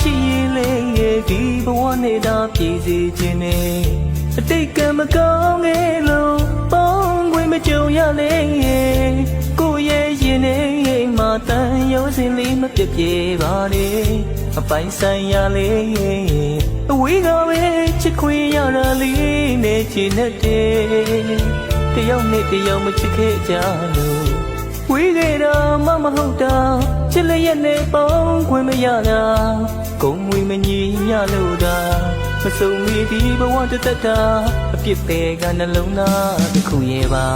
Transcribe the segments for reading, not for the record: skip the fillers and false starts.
ရှိရင်လေဒီဘဝနဲ့သာပြည့်စေခြင်းနဲ့အတိတ်ကံမကောင်းငယ်လို့ပေါင်းခွင့်မကြုံရလေကိုရဲ့ရင်ထဲမှာတန်ရုံးစင်လေးမပြတ်ပြေပါနဲ့အပိုင်ဆိုင်ရလေအဝေးကပဲချစ်ခွေရတာလေးနဲ့ချင်တဲ့တယောက်နဲ့တယောက်မချစ်ခဲ့ကြလို့ဝေးခဲ့တာမဟုတ်တာချစ်လျက်နဲ့ပေါင်းခွင့်မရတာကုန်ဝေးမညီညလို့တာမစုံမီဒီဘဝတသက်တာအပြစ်ပဲကနှလုံးသားတစ်ခုရဲ့ပါ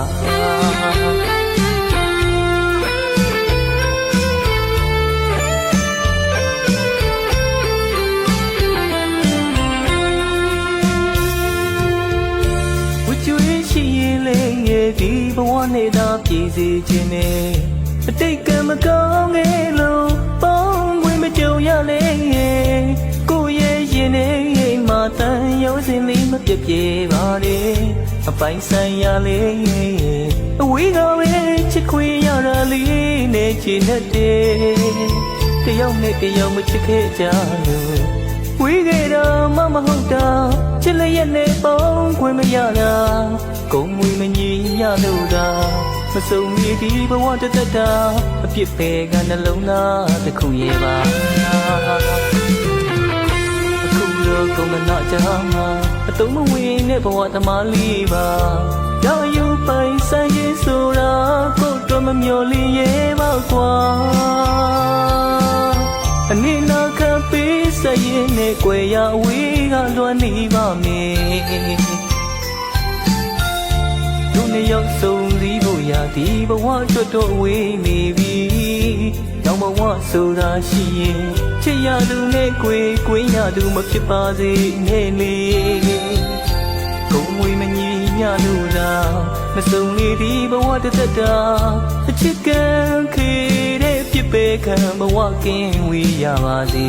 ဒီဘဝနဲ့သာပြည့်စေခြင်းနဲ့အတိတ်ကံမကောင်းငယ်လို့ပေါင်းခွင့်မကြုံရလေကိုရဲ့ရင်ထဲမှာတန်ရုံးစင်လေးမပြတ်ပြေပါနဲ့အပိုင်ဆိုင်ရလေအဝေးကပဲချစ်ခွေရတာလေးနဲ့ချင်တဲ့တယောက်နဲ့တယောက်မချစ်ခဲ့ကြလို့ဝေးခဲ့တာမဟုတ်တာချစ်လျက်နဲ့ပေါင်းခွင့်မရတာကုန်မွေမညီညလို့တာမစုံမီဒီဘဝတသက်တာအပြစ်ပဲကနှလုံးသားတစ်ခုရဲ့ပါအခုတော့ကုန်မနာကြမှာအတုံးမဝင်တဲ့ဘဝသမားလေးပါရယူပိုင်ဆိုင်ရေးဆိုတာကိုတော့မမျော်လင့်ရဲ့ပါကွာအနေနာခံပေးစရင်နဲ့ကြွယ်ရဝေးကလွမ်းနေပါမယ်ရောက်ဆုံးစည်းဖို့ရာဒီဘဝကျွတ်တော့ဝေးနေပြီနောက်ဘဝဆိုတာရှိရင်ချစ်ရသူနဲ့ကြွေရသူမဖြစ်ပါစေနဲ့လေကုန်ဝေးမညီညလို့သာမစုံလေဒီဘဝတသက်တာအချစ်ကံခေတဲ့ပြစ်ပေခံဘဝကင်းဝေးရပါစေ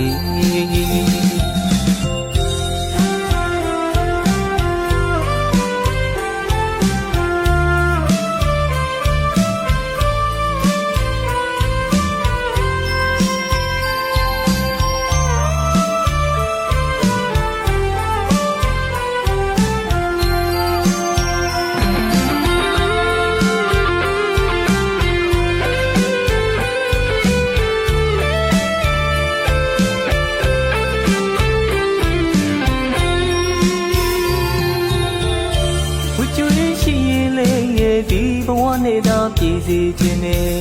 ဒီဘဝနဲ့သာပြည့်စေခြင်းနဲ့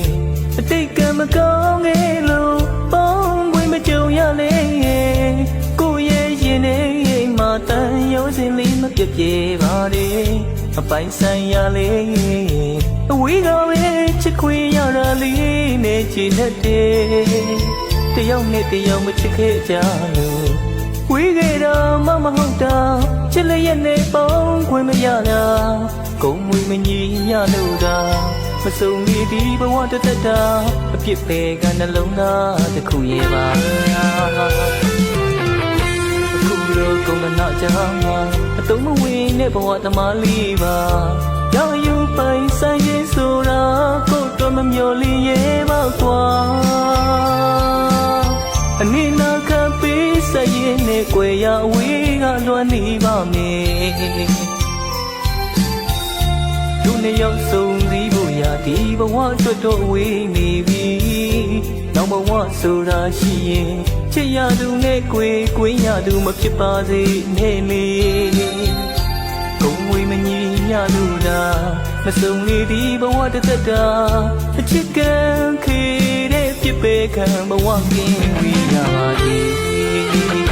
အတိတ်ကံမကောင်းငယ်လို့ပေါင်းခွင့်မကြုံရလေကိုရဲ့ရင်ထဲမှာတန်ရုံးစင်လေးမပြတ်ပြေပါနဲ့အပိုင်ဆိုင်ရလေအဝေးကပဲချစ်ခွေရတာလေးနဲ့ချင်တဲ့တယောက်နဲ့တယောက်မချစ်ခဲ့ကြလို့ဝေးခဲ့တာမဟုတ်တာချစ်လျက်နဲ့ပေါင်းခွင့်မရတာကုန်မွေမညီညလို့တာမစုံမီဒီဘဝတသက်တာအပြစ်ပဲကနှလုံးသားတစ်ခုရဲ့ပါအခုတော့ကုန်မနာကြမှာအတုံးမဝင်တဲ့ဘဝသမားလေးပါရယူပိုင်ဆိုင်ရေးဆိုတာကိုတော့မမျော်လင့်ရဲ့ပါကွာအနေနာခံပေးစရင်နဲ့ကြွယ်ရဝေးကလွမ်းနေပါမယ်ရောက်ဆုံးစည်းဖို့ရာဒီဘဝကျွတ်တော့ဝေးနေပြီနောက်ဘဝဆိုတာရှိရင်ချစ်ရသူနဲ့ကြွေရသူမဖြစ်ပါစေနဲ့လေကုန်ဝေးမညီညလို့တာမစုံလေဒီဘဝတသက်တာအချစ်ကံခေတဲ့ပြစ်ပေခံဘဝကင်းဝေးရပါစေ